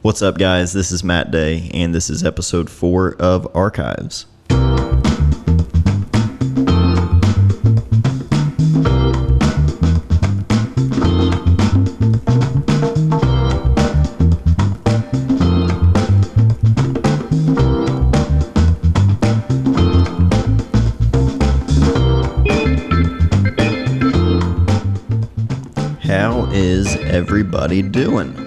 What's up, guys? This is Matt Day, and this is episode 4 of Archives. How is everybody doing?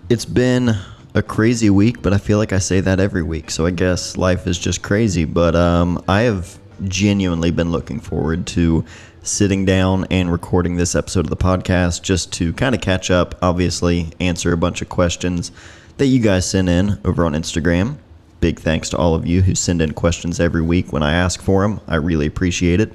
It's been a crazy week, but I feel like I say that every week, so I guess life is just crazy. But I have genuinely been looking forward to sitting down and recording this episode of the podcast just to kind of catch up, obviously answer a bunch of questions that you guys send in over on Instagram. Big thanks to all of you who send in questions every week when I ask for them. I really appreciate it.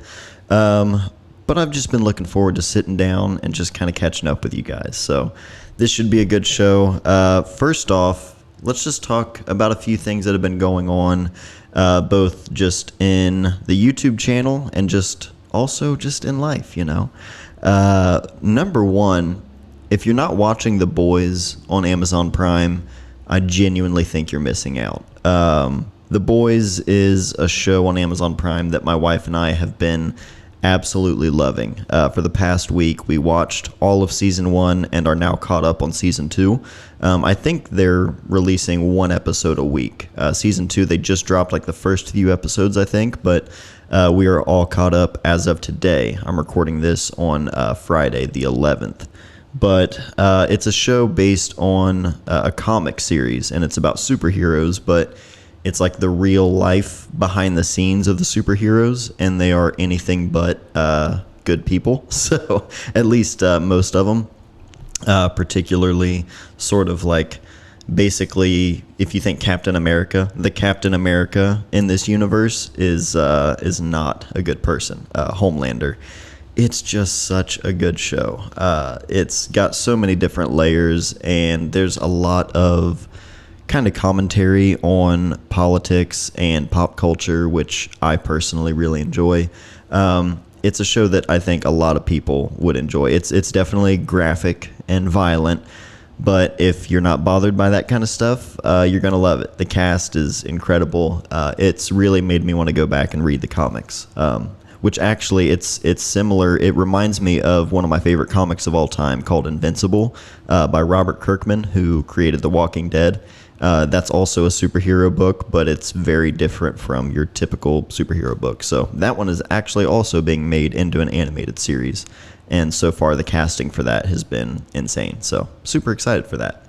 But I've just been looking forward to sitting down and just kind of catching up with you guys. So this should be a good show. First off, let's just talk about a few things that have been going on, both just in the YouTube channel and just also just in life, you know. Number one, if you're not watching The Boys on Amazon Prime, I genuinely think you're missing out. The Boys is a show on Amazon Prime that my wife and I have been absolutely loving. For the past week, we watched all of season 1 and are now caught up on season 2. I think they're releasing one episode a week. Season 2, they just dropped like the first few episodes, I think, but we are all caught up as of today. I'm recording this on Friday, the 11th. But it's a show based on a comic series, and it's about superheroes, but it's like the real life behind the scenes of the superheroes, and they are anything but good people. So at least most of them, particularly sort of like basically if you think Captain America, the Captain America in this universe is not a good person, Homelander. It's just such a good show. It's got so many different layers, and there's a lot of kind of commentary on politics and pop culture, which I personally really enjoy. It's a show that I think a lot of people would enjoy. It's definitely graphic and violent, but if you're not bothered by that kind of stuff, you're going to love it. The cast is incredible. It's really made me want to go back and read the comics. Which actually it's similar. It reminds me of one of my favorite comics of all time called Invincible by Robert Kirkman, who created The Walking Dead. That's also a superhero book, but it's very different from your typical superhero book. So that one is actually also being made into an animated series. And so far the casting for that has been insane. So super excited for that.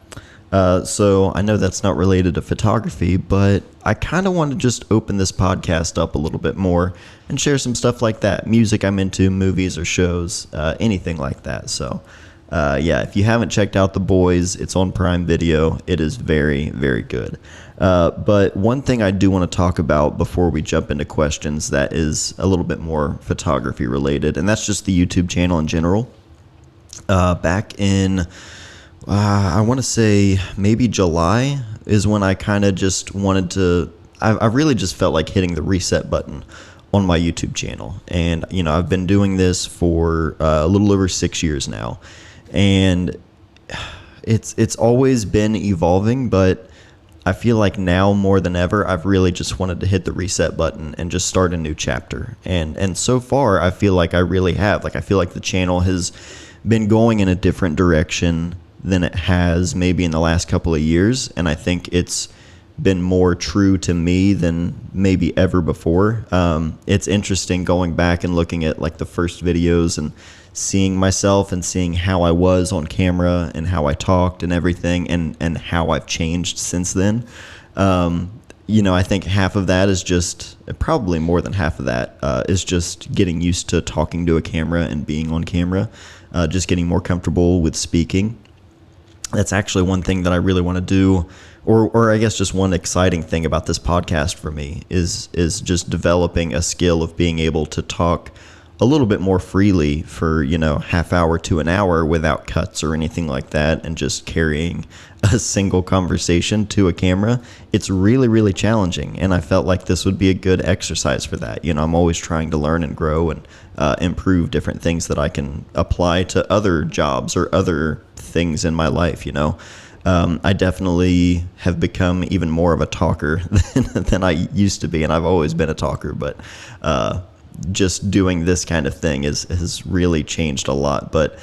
So I know that's not related to photography, but I kind of want to just open this podcast up a little bit more and share some stuff like that. Music I'm into, movies or shows, anything like that. So, yeah, if you haven't checked out The Boys, it's on Prime Video. It is very, very good. But one thing I do want to talk about before we jump into questions that is a little bit more photography related, and that's just the YouTube channel in general. Back in I want to say maybe July is when I kind of just wanted to, I really just felt like hitting the reset button on my YouTube channel. And, you know, I've been doing this for a little over 6 years now. And it's always been evolving, but I feel like now more than ever, I've really just wanted to hit the reset button and just start a new chapter. And so far, I feel like I really have. Like, I feel like the channel has been going in a different direction than it has maybe in the last couple of years, and I think it's been more true to me than maybe ever before. It's interesting going back and looking at like the first videos and seeing myself and seeing how I was on camera and how I talked and everything, and how I've changed since then. You know, I think half of that is just, probably more than half of that, is just getting used to talking to a camera and being on camera, just getting more comfortable with speaking. That's actually one thing that I really want to do, or I guess just one exciting thing about this podcast for me is just developing a skill of being able to talk a little bit more freely for, half hour to an hour without cuts or anything like that, and just carrying a single conversation to a camera, it's really, really challenging. And I felt like this would be a good exercise for that. I'm always trying to learn and grow and improve different things that I can apply to other jobs or other things in my life. I definitely have become even more of a talker than I used to be, and I've always been a talker, but just doing this kind of thing has really changed a lot. But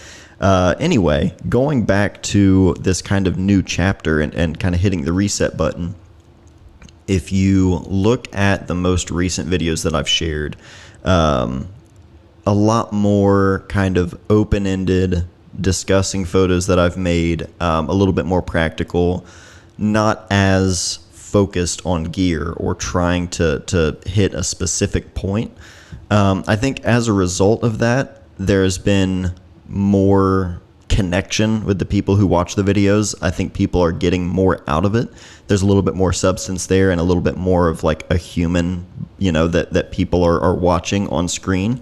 anyway, going back to this kind of new chapter and kind of hitting the reset button, if you look at the most recent videos that I've shared, a lot more kind of open-ended, discussing photos that I've made, a little bit more practical, not as focused on gear or trying to hit a specific point. I think as a result of that, there's been more connection with the people who watch the videos. I think people are getting more out of it. There's a little bit more substance there and a little bit more of like a human, that people are watching on screen.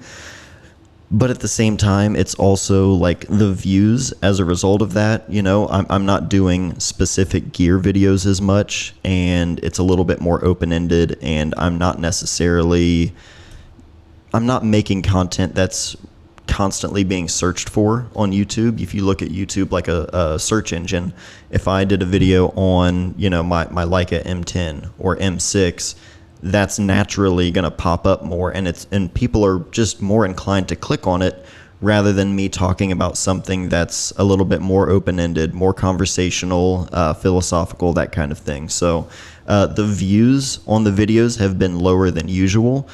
But at the same time, it's also like the views as a result of that. I'm not doing specific gear videos as much, and it's a little bit more open-ended, and I'm not making content that's constantly being searched for on YouTube. If you look at YouTube like a search engine, if I did a video on, my Leica M10 or M6, that's naturally going to pop up more, and people are just more inclined to click on it rather than me talking about something that's a little bit more open-ended, more conversational, philosophical, that kind of thing. So the views on the videos have been lower than usual,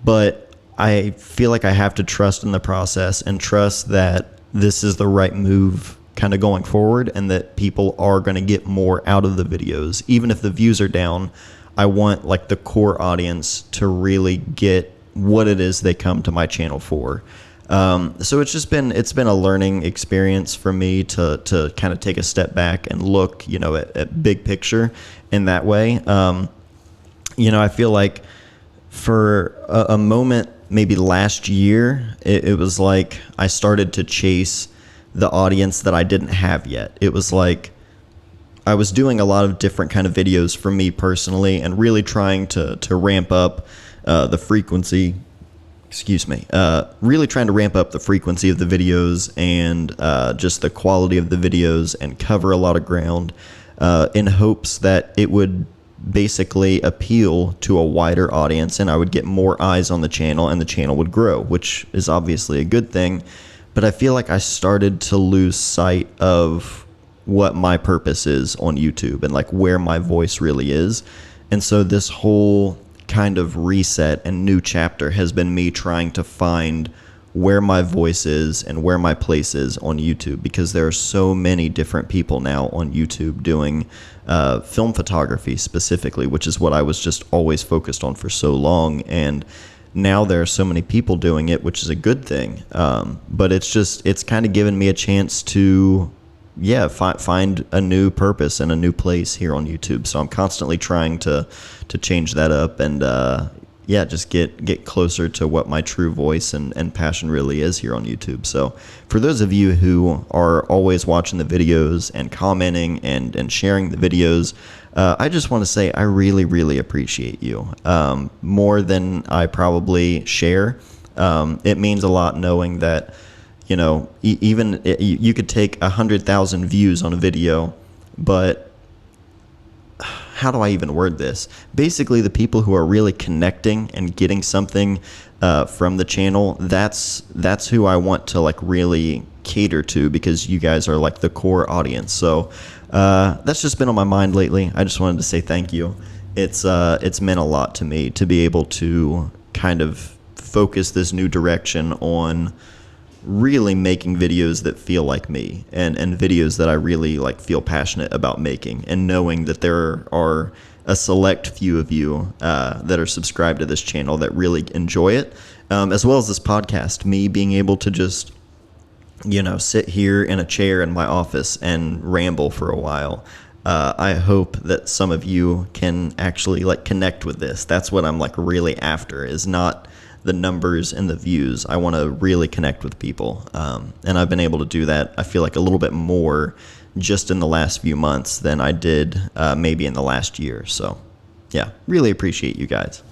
but I feel like I have to trust in the process and trust that this is the right move kind of going forward, and that people are going to get more out of the videos. Even if the views are down, I want like the core audience to really get what it is they come to my channel for. So it's been a learning experience for me to kind of take a step back and look, at big picture in that way. I feel like for a moment, maybe last year, it was like I started to chase the audience that I didn't have yet. It was like I was doing a lot of different kind of videos for me personally, and really trying to ramp up the frequency. Really trying to ramp up the frequency of the videos and just the quality of the videos, and cover a lot of ground in hopes that it would basically appeal to a wider audience, and I would get more eyes on the channel, and the channel would grow, which is obviously a good thing. But I feel like I started to lose sight of what my purpose is on YouTube and like where my voice really is. And so this whole kind of reset and new chapter has been me trying to find where my voice is and where my place is on YouTube, because there are so many different people now on YouTube doing film photography specifically, which is what I was just always focused on for so long. And now there are so many people doing it, which is a good thing. But it's kind of given me a chance to find a new purpose and a new place here on YouTube. So I'm constantly trying to change that up and just get closer to what my true voice and passion really is here on YouTube. So for those of you who are always watching the videos and commenting and sharing the videos, I just want to say I really, really appreciate you more than I probably share. It means a lot knowing that, even you could take 100,000 views on a video, but how do I even word this? Basically, the people who are really connecting and getting something from the channel, that's who I want to like really cater to, because you guys are like the core audience. So that's just been on my mind lately. I just wanted to say thank you. It's meant a lot to me to be able to kind of focus this new direction on really making videos that feel like me, and videos that I really like feel passionate about making, and knowing that there are a select few of you that are subscribed to this channel that really enjoy it, as well as this podcast, me being able to just sit here in a chair in my office and ramble for a while. I hope that some of you can actually like connect with this. That's what I'm like really after, is not the numbers and the views. I want to really connect with people. And I've been able to do that, I feel like, a little bit more just in the last few months than I did maybe in the last year. So, yeah, really appreciate you guys.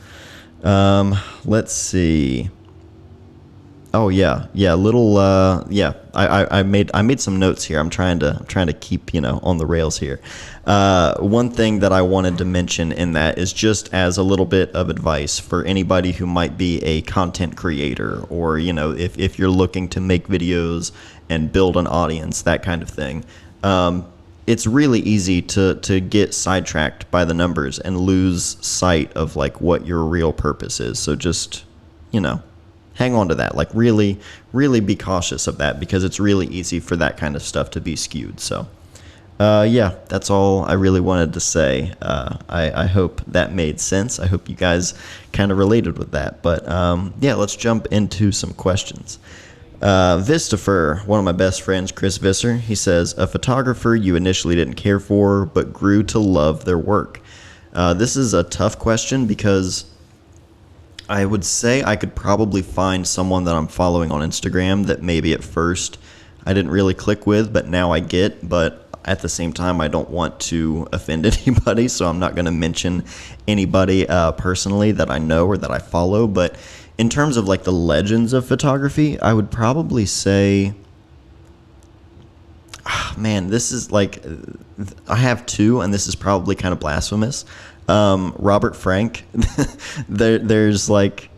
Let's see. Oh yeah, little I made some notes here. I'm trying to keep on the rails here. One thing that I wanted to mention in that is just as a little bit of advice for anybody who might be a content creator, or if you're looking to make videos and build an audience, that kind of thing. It's really easy to get sidetracked by the numbers and lose sight of like what your real purpose is. So just hang on to that. Like really, really be cautious of that, because it's really easy for that kind of stuff to be skewed. So, yeah, that's all I really wanted to say. I hope that made sense. I hope you guys kind of related with that. But yeah, let's jump into some questions. Vistafer, one of my best friends, Chris Visser, he says, a photographer you initially didn't care for but grew to love their work. This is a tough question because I would say I could probably find someone that I'm following on Instagram that maybe at first I didn't really click with, but now I get. But at the same time, I don't want to offend anybody, so I'm not going to mention anybody personally that I know or that I follow. But in terms of like the legends of photography, I would probably say, man, this is like, I have two, and this is probably kind of blasphemous. Robert Frank, there's like,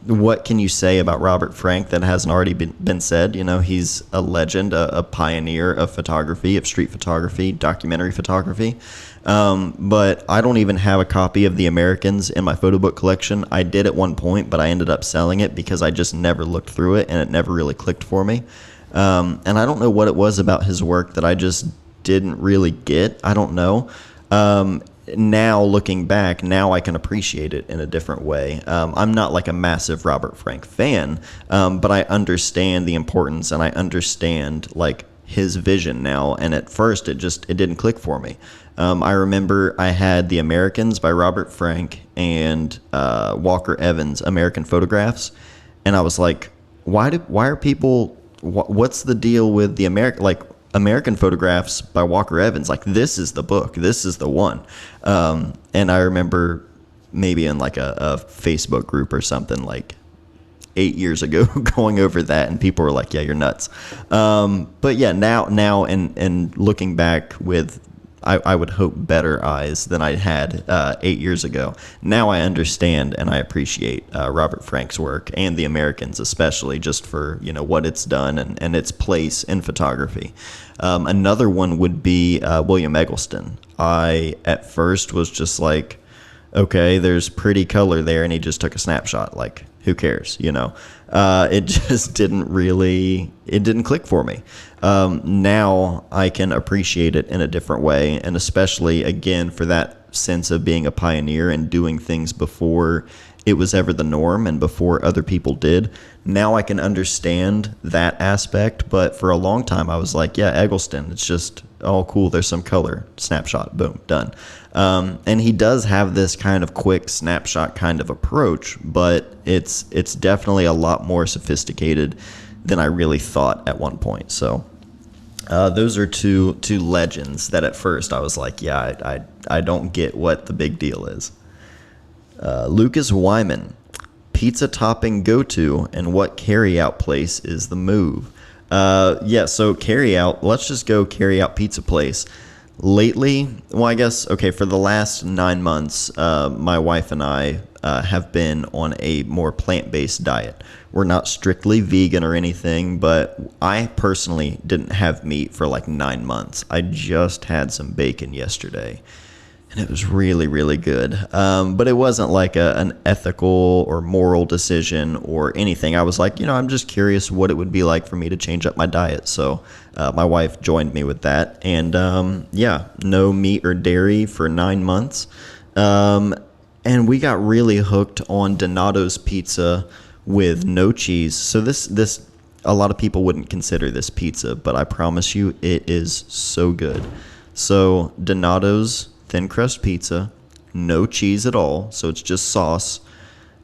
what can you say about Robert Frank that hasn't already been said? He's a legend, a pioneer of photography, of street photography, documentary photography. But I don't even have a copy of The Americans in my photo book collection. I did at one point, but I ended up selling it because I just never looked through it and it never really clicked for me. And I don't know what it was about his work that I just didn't really get. I don't know. Now looking back, now I can appreciate it in a different way. I'm not like a massive Robert Frank fan, but I understand the importance, and I understand like his vision now. And at first it didn't click for me. I remember I had The Americans by Robert Frank and Walker Evans, American Photographs, and I was like, why are people, what's the deal with the American Photographs by Walker Evans? Like, this is the book, this is the one. And I remember maybe in like a Facebook group or something like 8 years ago going over that, and people were like, yeah, you're nuts. But yeah, now and looking back with, I would hope, better eyes than I had 8 years ago. Now I understand and I appreciate Robert Frank's work, and The Americans especially, just for what it's done and its place in photography. Another one would be William Eggleston. I at first was just like, okay, there's pretty color there, and he just took a snapshot. Like, who cares? It just didn't click for me. Now I can appreciate it in a different way, and especially again for that sense of being a pioneer and doing things before it was ever the norm and before other people did. Now I can understand that aspect, but for a long time I was like, yeah, Eggleston, it's just, oh cool, there's some color, snapshot, boom, done. And he does have this kind of quick snapshot kind of approach, but it's definitely a lot more sophisticated than I really thought at one point. So those are two legends that at first I was like, yeah, I don't get what the big deal is. Lucas Wyman, pizza topping go-to, and what carry-out place is the move? Yeah, so carry-out, let's just go carry-out pizza place. Lately, well, I guess, okay, for the last 9 months, my wife and I have been on a more plant-based diet. We're not strictly vegan or anything, but I personally didn't have meat for like 9 months. I just had some bacon yesterday, and it was really, really good. But it wasn't like an ethical or moral decision or anything. I was like, I'm just curious what it would be like for me to change up my diet. So my wife joined me with that. And yeah, no meat or dairy for 9 months. And we got really hooked on Donato's pizza with no cheese. So this a lot of people wouldn't consider this pizza, but I promise you it is so good. So Donato's thin crust pizza, no cheese at all, so it's just sauce,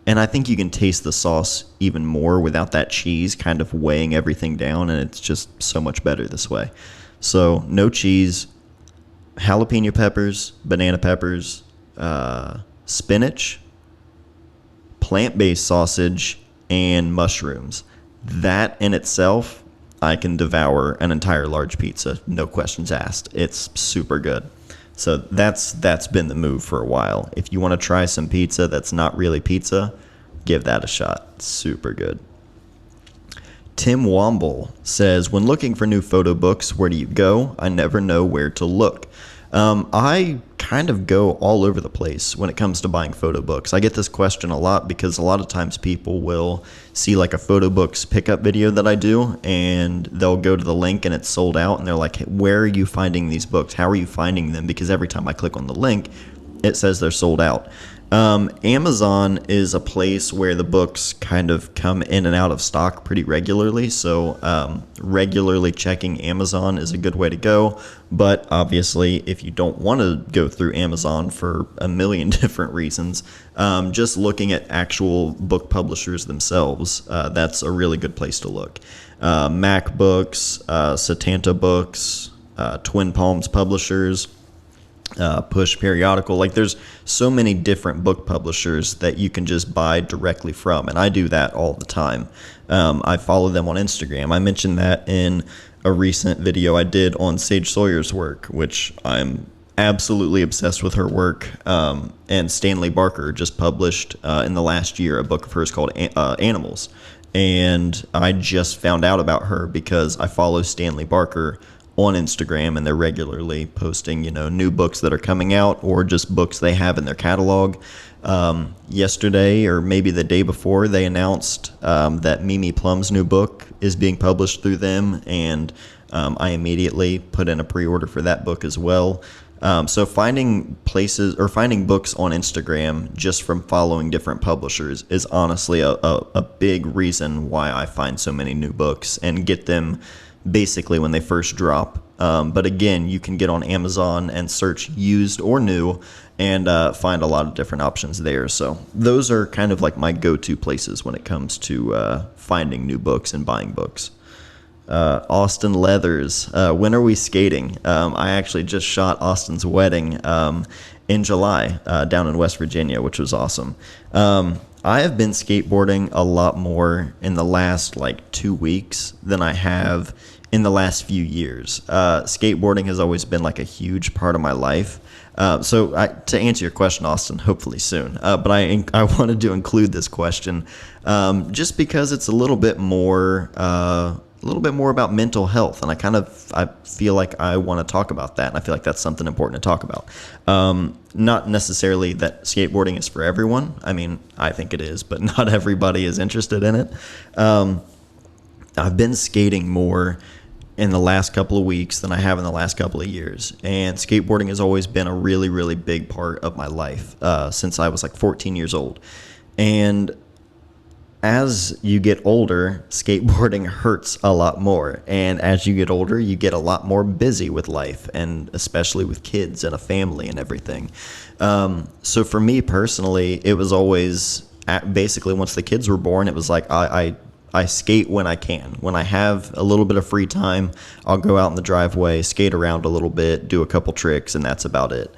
And I think you can taste the sauce even more without that cheese kind of weighing everything down, and it's just so much better this way. So no cheese, jalapeno peppers, banana peppers, spinach, plant-based sausage, and mushrooms. That in itself, I can devour an entire large pizza, no questions asked. It's super good. So that's been the move for a while. If you want to try some pizza that's not really pizza, give that a shot. It's super good. Tim Womble says, when looking for new photo books, where do you go? I never know where to look. I kind of go all over the place when it comes to buying photo books. I get this question a lot because a lot of times people will see like a photo books pickup video that I do, and they'll go to the link and it's sold out, and they're like, hey, where are you finding these books? How are you finding them? Because every time I click on the link, it says they're sold out. Amazon is a place where the books kind of come in and out of stock pretty regularly, so regularly checking Amazon is a good way to go. But obviously, if you don't want to go through Amazon for a million different reasons, just looking at actual book publishers themselves, that's a really good place to look. Mac Books, Satanta Books, Twin Palms Publishers, Push Periodical. Like, there's so many different book publishers that you can just buy directly from, and I do that all the time. I follow them on Instagram. I mentioned that in a recent video I did on Sage Sawyer's work, which I'm absolutely obsessed with her work. And Stanley Barker just published in the last year a book of hers called Animals, and I just found out about her because I follow Stanley Barker on Instagram, and they're regularly posting, new books that are coming out or just books they have in their catalog. Yesterday, or maybe the day before, they announced that Mimi Plum's new book is being published through them, and I immediately put in a pre-order for that book as well. So finding places or finding books on Instagram just from following different publishers is honestly a big reason why I find so many new books and get them basically when they first drop. But again, you can get on Amazon and search used or new and find a lot of different options there. So those are kind of like my go-to places when it comes to finding new books and buying books. Austin Leathers, when are we skating? I actually just shot Austin's wedding in July down in West Virginia, which was awesome. I have been skateboarding a lot more in the last 2 weeks than I have in the last few years. Skateboarding has always been a huge part of my life. So to answer your question, Austin, hopefully soon. But I wanted to include this question just because it's a little bit more about mental health, and I feel like I want to talk about that, and I feel like that's something important to talk about. Not necessarily that skateboarding is for everyone. I mean, I think it is, but not everybody is interested in it. I've been skating more in the last couple of weeks than I have in the last couple of years, and skateboarding has always been a really, really big part of my life since I was 14 years old. And as you get older, skateboarding hurts a lot more. And as you get older, you get a lot more busy with life, and especially with kids and a family and everything. So for me personally, it was always basically once the kids were born, it was I skate when I can. When I have a little bit of free time, I'll go out in the driveway, skate around a little bit, do a couple tricks, and that's about it.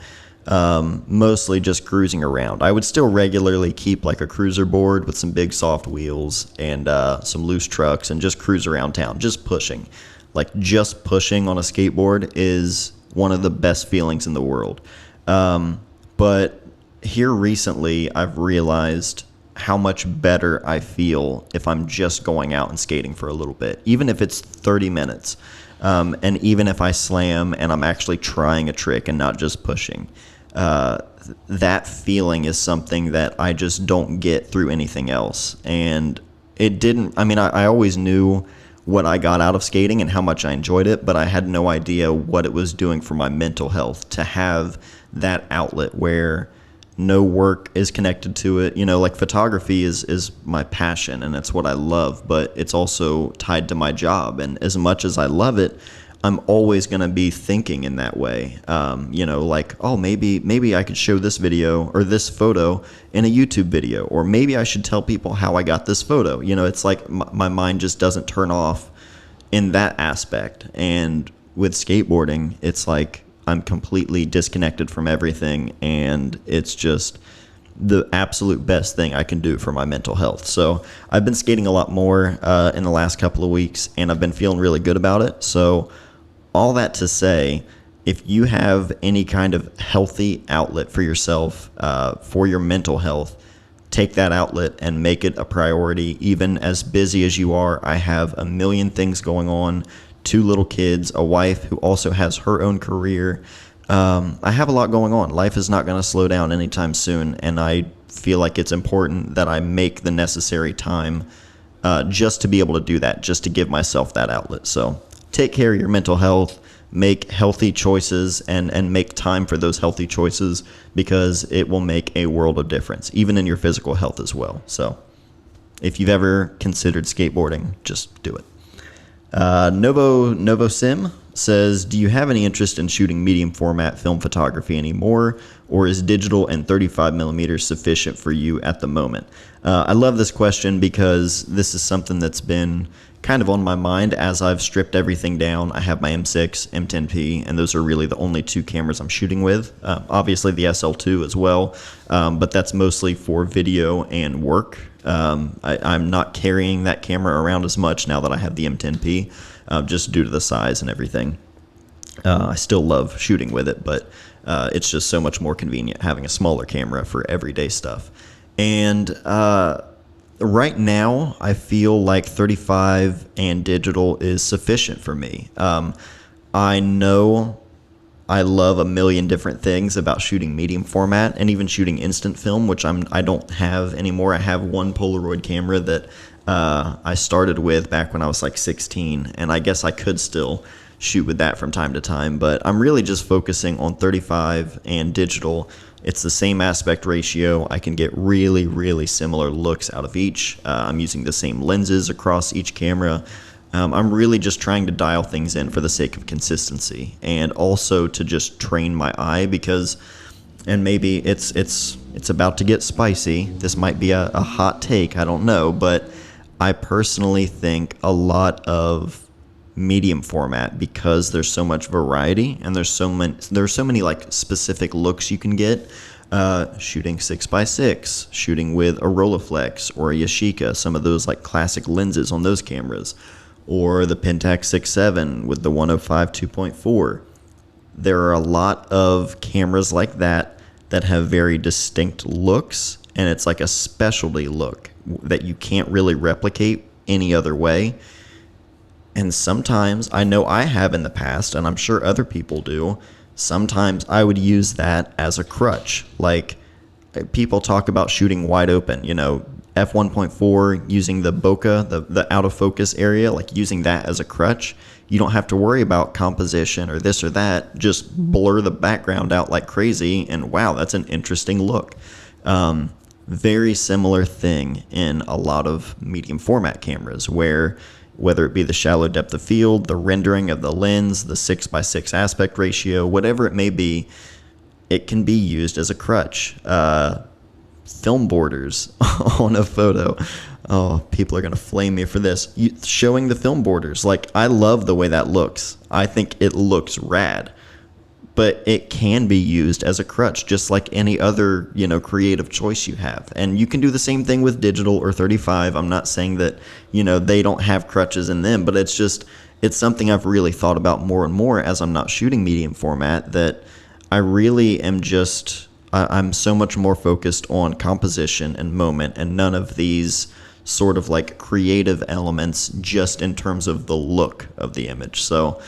Mostly just cruising around. I would still regularly keep a cruiser board with some big soft wheels and some loose trucks and just cruise around town, just pushing. Just pushing on a skateboard is one of the best feelings in the world. But here recently, I've realized how much better I feel if I'm just going out and skating for a little bit, even if it's 30 minutes. And even if I slam and I'm actually trying a trick and not just pushing. That feeling is something that I just don't get through anything else. And I always knew what I got out of skating and how much I enjoyed it, but I had no idea what it was doing for my mental health to have that outlet where no work is connected to it. Photography is my passion and it's what I love, but it's also tied to my job. And as much as I love it, I'm always going to be thinking in that way. Like, oh, maybe I could show this video or this photo in a YouTube video, or maybe I should tell people how I got this photo. It's like my mind just doesn't turn off in that aspect. And with skateboarding, it's like I'm completely disconnected from everything, and it's just the absolute best thing I can do for my mental health. So I've been skating a lot more in the last couple of weeks, and I've been feeling really good about it. So all that to say, if you have any kind of healthy outlet for yourself, for your mental health, take that outlet and make it a priority. Even as busy as you are, I have a million things going on, 2 little kids, a wife who also has her own career. I have a lot going on. Life is not going to slow down anytime soon, and I feel like it's important that I make the necessary time just to be able to do that, just to give myself that outlet. So take care of your mental health, make healthy choices, and make time for those healthy choices, because it will make a world of difference, even in your physical health as well. So if you've ever considered skateboarding, just do it. Novo Sim says, do you have any interest in shooting medium format film photography anymore, or is digital and 35 millimeters sufficient for you at the moment? I love this question because this is something that's been kind of on my mind as I've stripped everything down. I have my M6, M10P, and those are really the only 2 cameras I'm shooting with. Obviously the SL2 as well, but that's mostly for video and work. I'm not carrying that camera around as much now that I have the M10P, just due to the size and everything. I still love shooting with it, but it's just so much more convenient having a smaller camera for everyday stuff. And right now, I feel like 35 and digital is sufficient for me. I know I love a million different things about shooting medium format and even shooting instant film, which I don't have anymore. I have one Polaroid camera that I started with back when I was like 16, and I guess I could still shoot with that from time to time, but I'm really just focusing on 35 and digital. It's the same aspect ratio. I can get really, really similar looks out of each. I'm using the same lenses across each camera. I'm really just trying to dial things in for the sake of consistency, and also to just train my eye, because, and maybe it's about to get spicy. This might be a hot take, I don't know, but I personally think a lot of medium format, because there's so much variety and there's so many like specific looks you can get, shooting 6x6, shooting with a Rolleiflex or a Yashica, some of those like classic lenses on those cameras, or the Pentax 6.7 with the 105 2.4. There are a lot of cameras like that have very distinct looks, and it's like a specialty look that you can't really replicate any other way. And sometimes, I know I have in the past, and I'm sure other people do, sometimes I would use that as a crutch. Like, people talk about shooting wide open, f1.4, using the bokeh, the out of focus area, like using that as a crutch. You don't have to worry about composition or this or that. Just blur the background out like crazy, and wow, that's an interesting look. Very similar thing in a lot of medium format cameras, where whether it be the shallow depth of field, the rendering of the lens, the 6x6 aspect ratio, whatever it may be, it can be used as a crutch. Film borders on a photo. Oh, people are going to flame me for this. Showing the film borders. Like, I love the way that looks. I think it looks rad. But it can be used as a crutch, just like any other, creative choice you have. And you can do the same thing with digital or 35. I'm not saying that, they don't have crutches in them, but it's something I've really thought about more and more as I'm not shooting medium format, that I really am I'm so much more focused on composition and moment, and none of these sort of like creative elements, just in terms of the look of the image. So,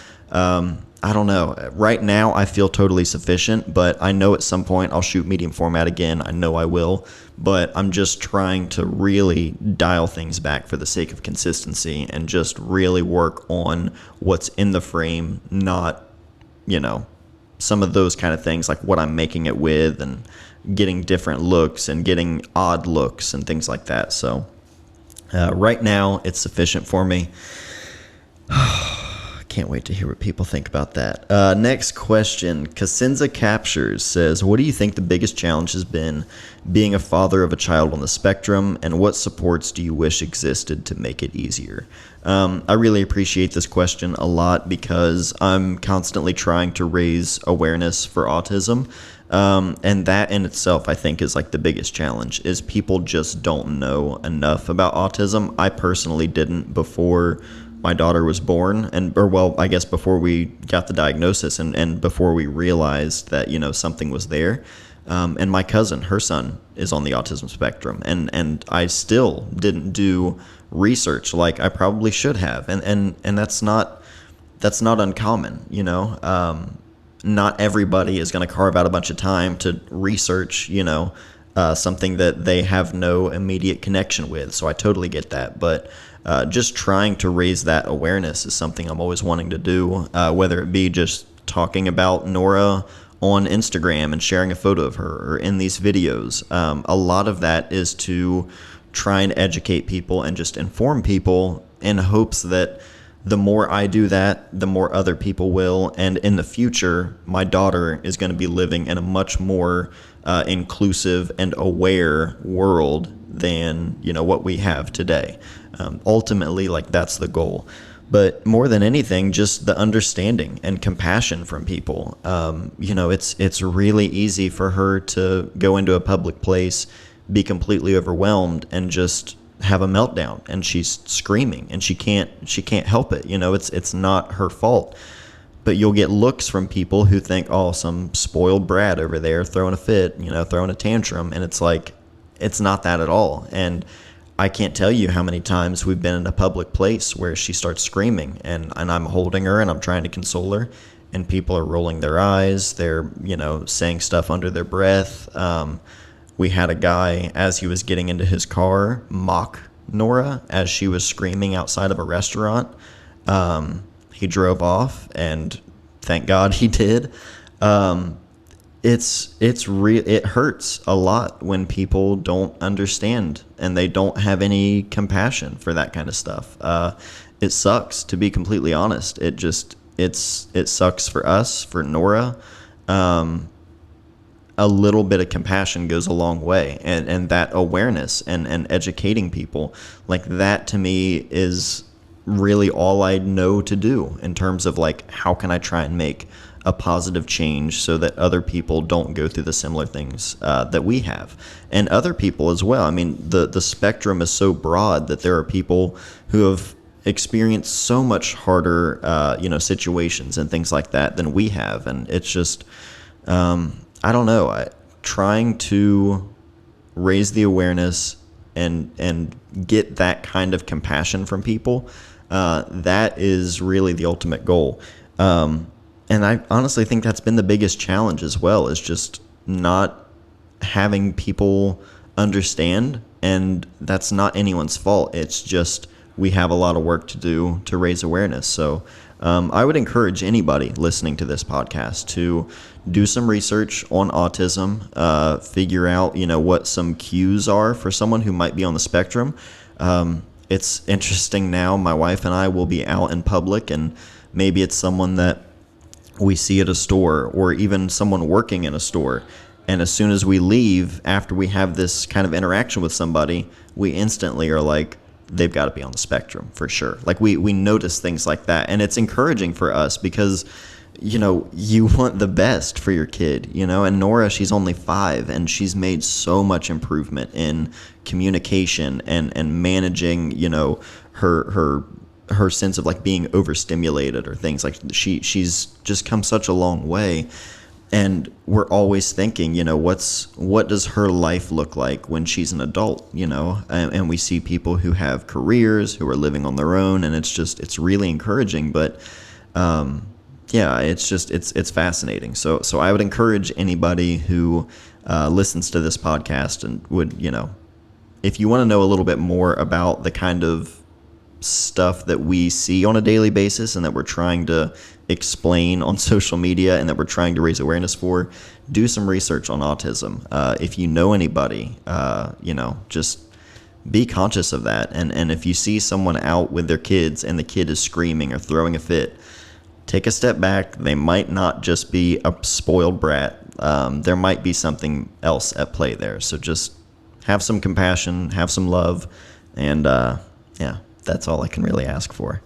I don't know. Right now, I feel totally sufficient, but I know at some point I'll shoot medium format again. I know I will, but I'm just trying to really dial things back for the sake of consistency, and just really work on what's in the frame, not, some of those kind of things, like what I'm making it with, and getting different looks and getting odd looks and things like that. So right now, it's sufficient for me. can't wait to hear what people think about that. Next question. Kasinza Captures says, what do you think the biggest challenge has been being a father of a child on the spectrum, and what supports do you wish existed to make it easier? I really appreciate this question a lot because I'm constantly trying to raise awareness for autism. And that in itself, I think, is like the biggest challenge, is people just don't know enough about autism. I personally didn't before my daughter was born, I guess before we got the diagnosis and before we realized that, something was there. And my cousin, her son, is on the autism spectrum, and I still didn't do research like I probably should have. And that's not uncommon, not everybody is going to carve out a bunch of time to research, something that they have no immediate connection with. So I totally get that. But just trying to raise that awareness is something I'm always wanting to do, whether it be just talking about Nora on Instagram and sharing a photo of her or in these videos. A lot of that is to try and educate people and just inform people in hopes that the more I do that, the more other people will. And in the future, my daughter is going to be living in a much more inclusive and aware world than, what we have today. Ultimately, that's the goal. But more than anything, just the understanding and compassion from people. It's really easy for her to go into a public place, be completely overwhelmed, and just have a meltdown, and she's screaming, and she can't help it. It's not her fault. But you'll get looks from people who think, oh, some spoiled brat over there throwing a fit, throwing a tantrum, and it's like, it's not that at all. And I can't tell you how many times we've been in a public place where she starts screaming, and I'm holding her and I'm trying to console her, and people are rolling their eyes, they're saying stuff under their breath. We had a guy, as he was getting into his car, mock Nora as she was screaming outside of a restaurant. He drove off, and thank God he did. It hurts a lot when people don't understand and they don't have any compassion for that kind of stuff. It sucks, to be completely honest. It sucks for us, for Nora. A little bit of compassion goes a long way, and that awareness and educating people, that to me is really all I know to do in terms of how can I try and make a positive change so that other people don't go through the similar things that we have, and other people as well. I mean, the spectrum is so broad that there are people who have experienced so much harder situations and things like that than we have, and it's just I don't know. Trying to raise the awareness and get that kind of compassion from people, that is really the ultimate goal. And I honestly think that's been the biggest challenge as well, is just not having people understand. And that's not anyone's fault. It's just we have a lot of work to do to raise awareness. So I would encourage anybody listening to this podcast to do some research on autism, figure out, what some cues are for someone who might be on the spectrum. It's interesting now, my wife and I will be out in public, and maybe it's someone that we see at a store or even someone working in a store. And as soon as we leave, after we have this kind of interaction with somebody, we instantly are like, they've got to be on the spectrum for sure. We notice things like that, and it's encouraging for us because you want the best for your kid, and Nora, she's only 5, and she's made so much improvement in communication and managing, her sense of being overstimulated or things. She's just come such a long way. And we're always thinking, what does her life look like when she's an adult, and we see people who have careers, who are living on their own, and it's really encouraging. But it's fascinating. So I would encourage anybody who listens to this podcast and would, if you want to know a little bit more about the kind of stuff that we see on a daily basis and that we're trying to explain on social media and that we're trying to raise awareness for, do some research on autism. If you know anybody, just be conscious of that. And if you see someone out with their kids and the kid is screaming or throwing a fit, take a step back. They might not just be a spoiled brat. There might be something else at play there. So just have some compassion, have some love, and yeah, that's all I can really ask for.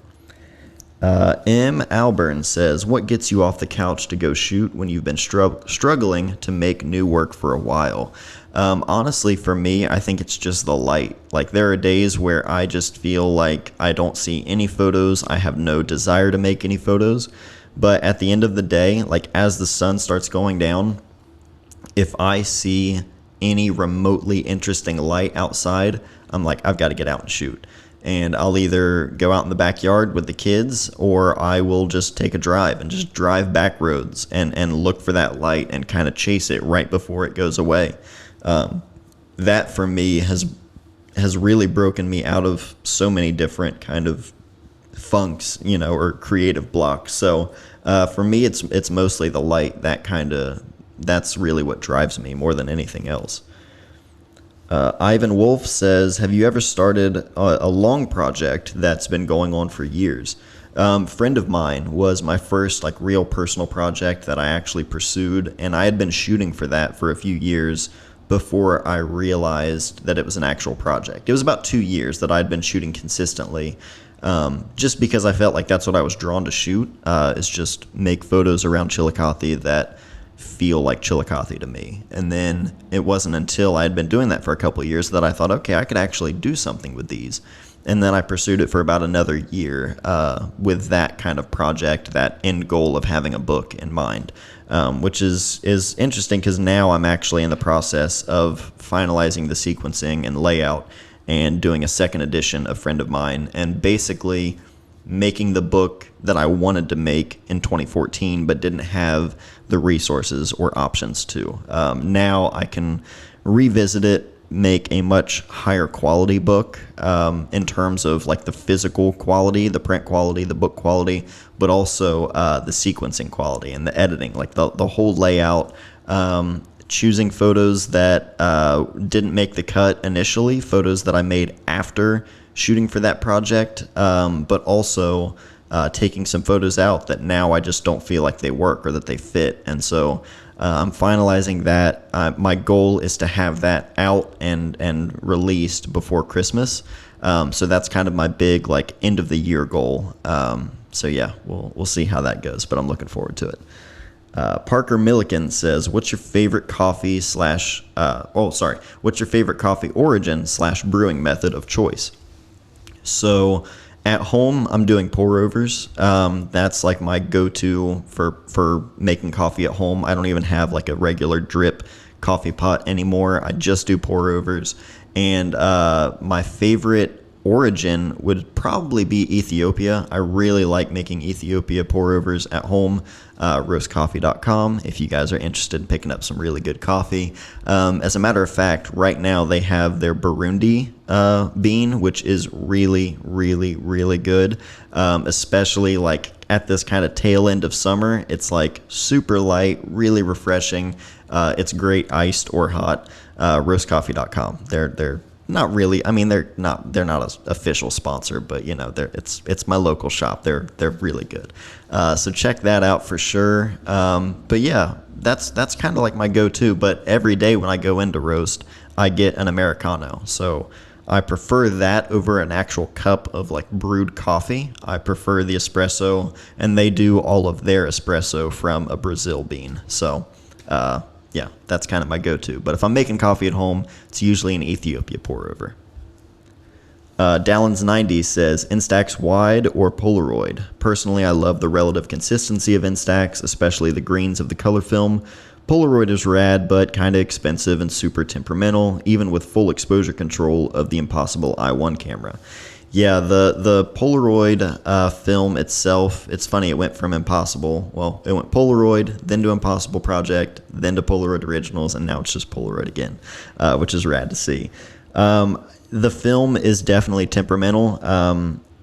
M. Alburn says, what gets you off the couch to go shoot when you've been struggling to make new work for a while? Honestly, for me, I think it's just the light. Like, there are days where I just feel like I don't see any photos. I have no desire to make any photos. But at the end of the day, like, as the sun starts going down, if I see any remotely interesting light outside, I'm like, I've got to get out and shoot. And I'll either go out in the backyard with the kids, or I will just take a drive and just drive back roads and look for that light and kind of chase it right before it goes away. That for me has really broken me out of so many different kind of funks, you know, or creative blocks. So for me, it's mostly the light. That's really what drives me more than anything else. Ivan Wolf says, have you ever started a long project that's been going on for years? Friend of mine was my first like real personal project that I actually pursued, and I had been shooting for that for a few years before I realized that it was an actual project. It was about 2 years that I'd been shooting consistently, just because I felt like that's what I was drawn to shoot, is just make photos around Chillicothe that feel like Chillicothe to me. And then it wasn't until I had been doing that for a couple of years that I thought, okay, I could actually do something with these. And then I pursued it for about another year with that kind of project, that end goal of having a book in mind, which is interesting because now I'm actually in the process of finalizing the sequencing and layout and doing a second edition of Friend of Mine, and basically making the book that I wanted to make in 2014 but didn't have the resources or options to. Now I can revisit it, make a much higher quality book in terms of like the physical quality, the print quality, the book quality, but also the sequencing quality and the editing, like the whole layout, choosing photos that didn't make the cut initially, photos that I made after shooting for that project, but also taking some photos out that now I just don't feel like they work or that they fit. And so I'm finalizing that. My goal is to have that out and released before Christmas. So that's kind of my big like end of the year goal. So yeah, we'll see how that goes, but I'm looking forward to it. Parker Milliken says, what's your favorite coffee what's your favorite coffee origin / brewing method of choice? So at home, I'm doing pour overs. That's like my go-to for making coffee at home. I don't even have like a regular drip coffee pot anymore. I just do pour overs. And my favorite origin would probably be Ethiopia. I really like making Ethiopia pour overs at home. Roastcoffee.com if you guys are interested in picking up some really good coffee. As a matter of fact, right now they have their Burundi bean, which is really, really, really good. Especially like at this kind of tail end of summer. It's like super light, really refreshing. It's great iced or hot. Roastcoffee.com. They're not really. I mean, they're not an official sponsor, but you know, it's my local shop. They're really good. So check that out for sure. But yeah, that's kind of like my go-to. But every day when I go into roast, I get an Americano. So I prefer that over an actual cup of like brewed coffee. I prefer the espresso, and they do all of their espresso from a Brazil bean. So yeah, that's kind of my go-to. But if I'm making coffee at home, it's usually an Ethiopia pour-over. Dallins90 says, Instax wide or Polaroid? Personally, I love the relative consistency of Instax, especially the greens of the color film. Polaroid is rad, but kind of expensive and super temperamental, even with full exposure control of the Impossible i1 camera. Yeah, the Polaroid film itself, it's funny, it went from Impossible, well, it went Polaroid, then to Impossible Project, then to Polaroid Originals, and now it's just Polaroid again, which is rad to see. The film is definitely temperamental.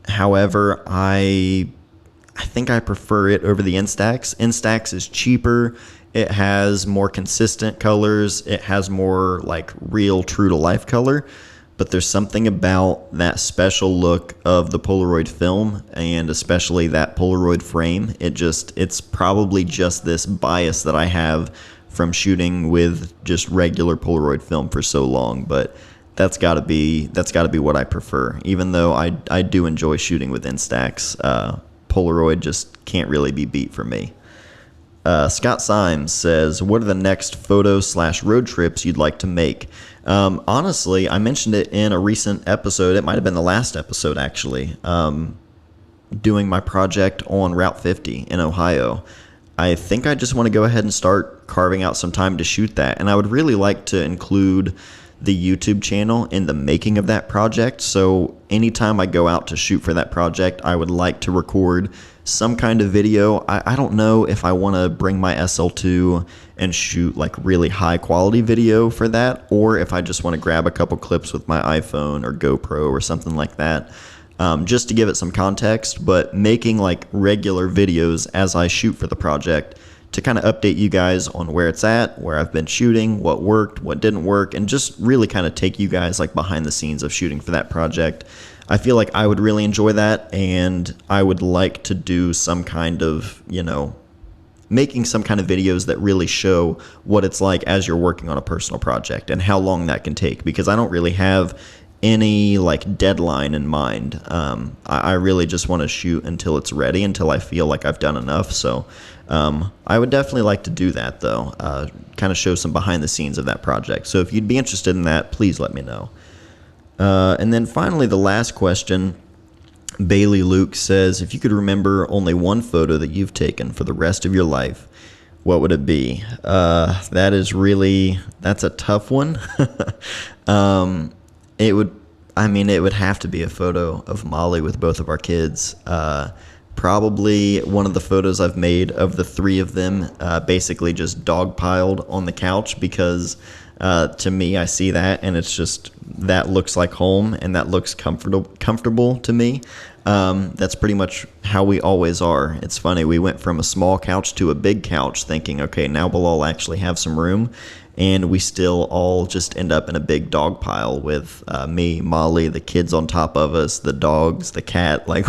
However, I think I prefer it over the Instax. Instax is cheaper. It has more consistent colors. It has more like real true to life color. but there's something about that special look of the Polaroid film, and especially that Polaroid frame. It's probably just this bias that I have from shooting with just regular Polaroid film for so long, but that's got to be what I prefer. Even though I do enjoy shooting with Instax, Polaroid just can't really be beat for me. Scott Symes says, what are the next photo/road trips you'd like to make? Honestly, I mentioned it in a recent episode. It might have been the last episode, actually. Doing my project on Route 50 in Ohio. I think I just want to go ahead and start carving out some time to shoot that. And I would really like to include the YouTube channel in the making of that project. So anytime I go out to shoot for that project, I would like to record some kind of video. I don't know if I want to bring my SL2 and shoot like really high quality video for that, or if I just want to grab a couple clips with my iPhone or GoPro or something like that, just to give it some context. But making like regular videos as I shoot for the project to kind of update you guys on where it's at, where I've been shooting, what worked, what didn't work, and just really kind of take you guys like behind the scenes of shooting for that project. I feel like I would really enjoy that, and I would like to do some kind of, making some kind of videos that really show what it's like as you're working on a personal project and how long that can take, because I don't really have any like deadline in mind. I really just want to shoot until it's ready, until I feel like I've done enough. So I would definitely like to do that, though, kind of show some behind the scenes of that project. So if you'd be interested in that, please let me know. And then finally, the last question, Bailey Luke says, if you could remember only one photo that you've taken for the rest of your life, what would it be? That's a tough one. It would have to be a photo of Molly with both of our kids. Probably one of the photos I've made of the three of them, basically just dogpiled on the couch, because to me, I see that and it's just, that looks like home and that looks comfortable to me. That's pretty much how we always are. It's funny, we went from a small couch to a big couch thinking, okay, now we'll all actually have some room. And we still all just end up in a big dog pile with me, Molly, the kids on top of us, the dogs, the cat. Like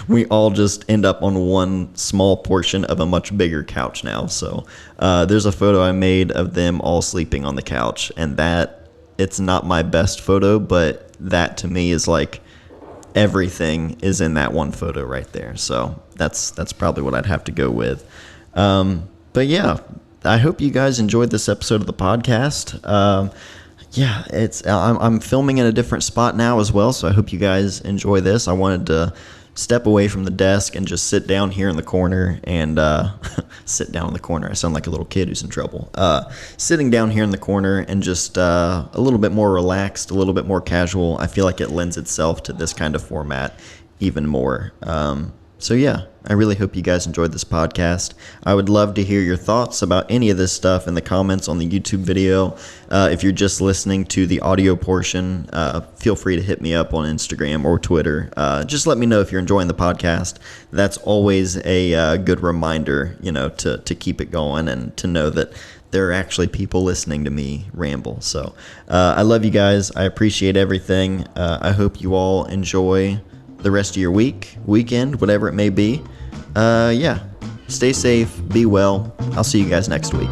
we all just end up on one small portion of a much bigger couch now. So there's a photo I made of them all sleeping on the couch, and it's not my best photo, but that to me is like everything is in that one photo right there. So that's probably what I'd have to go with. But yeah, I hope you guys enjoyed this episode of the podcast. I'm filming in a different spot now as well, so I hope you guys enjoy this. I wanted to step away from the desk and just sit down here in the corner and sit down in the corner. I sound like a little kid who's in trouble. Sitting down here in the corner and just a little bit more relaxed, a little bit more casual. I feel like it lends itself to this kind of format even more. So yeah, I really hope you guys enjoyed this podcast. I would love to hear your thoughts about any of this stuff in the comments on the YouTube video. If you're just listening to the audio portion, feel free to hit me up on Instagram or Twitter. Just let me know if you're enjoying the podcast. That's always a good reminder, to keep it going and to know that there are actually people listening to me ramble. So I love you guys. I appreciate everything. I hope you all enjoy the rest of your weekend, whatever it may be. Stay safe, be well. I'll see you guys next week.